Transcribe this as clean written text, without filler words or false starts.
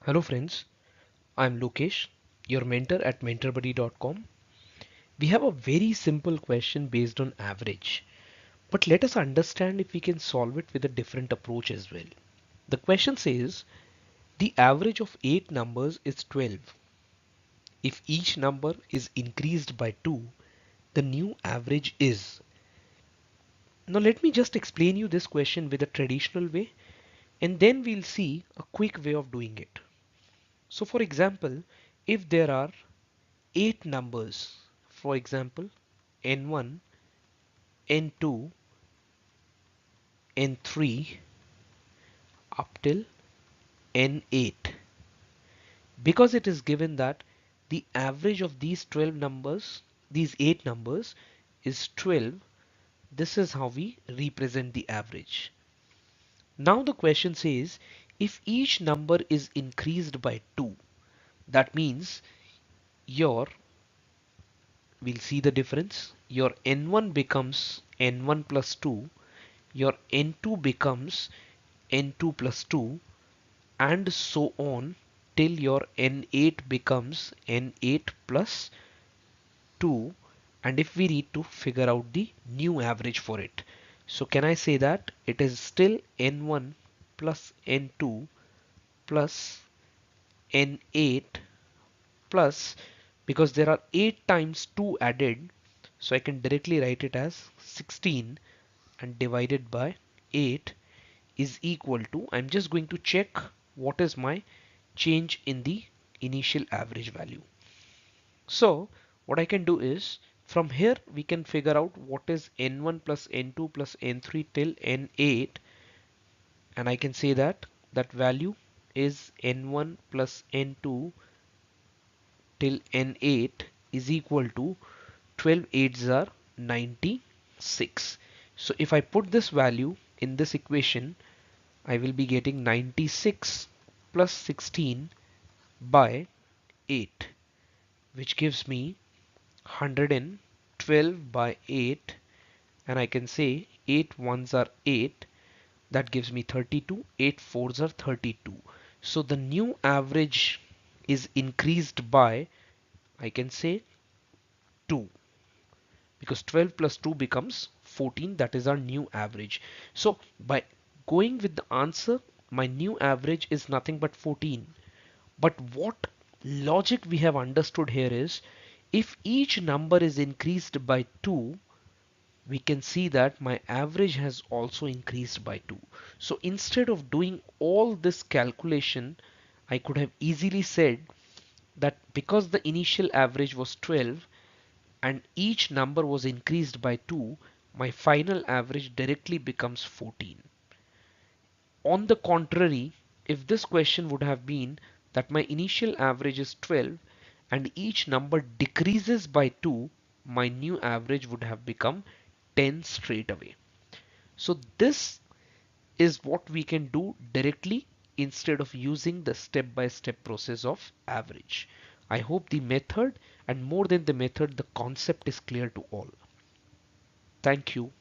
Hello friends, I'm Lokesh, your mentor at mentorbuddy.com. We have a very simple question based on average, but let us understand if we can solve it with a different approach as well. The question says the average of 8 numbers is 12. If each number is increased by 2, the new average is. Now let me just explain you this question with a traditional way and then we'll see a quick way of doing it. So for example, if there are 8 numbers, for example n1, n2, n3 up till n8, because it is given that the average of these 12 numbers, these 8 numbers is 12, this is how we represent the average. Now the question says if each number is increased by 2, that means your, we'll see the difference, your n1 becomes n1 plus 2, your n2 becomes n2 plus 2, and so on till your n8 becomes n8 plus 2. And if we need to figure out the new average for it, so can I say that it is still n1 plus n2 plus n8 plus, because there are 8 times 2 added, so I can directly write it as 16 and divided by 8 is equal to, I'm just going to check what is my change in the initial average value. So what I can do is from here we can figure out what is n1 plus n2 plus n3 till n8, and I can say that that value is n1 plus n2 till n8 is equal to 12 8s are 96. So if I put this value in this equation, I will be getting 96 plus 16 by 8, which gives me 112 by 8, and I can say 8 ones are 8, that gives me 32, 8 fours are 32. So the new average is increased by, I can say 2, because 12 plus 2 becomes 14, that is our new average. So by going with the answer, my new average is nothing but 14. But what logic we have understood here is if each number is increased by 2, we can see that my average has also increased by 2. So instead of doing all this calculation, I could have easily said that because the initial average was 12 and each number was increased by 2, my final average directly becomes 14. On the contrary, if this question would have been that my initial average is 12 and each number decreases by 2, my new average would have become 10 straight away. So this is what we can do directly instead of using the step-by-step process of average. I hope the method, and more than the method, the concept is clear to all. Thank you.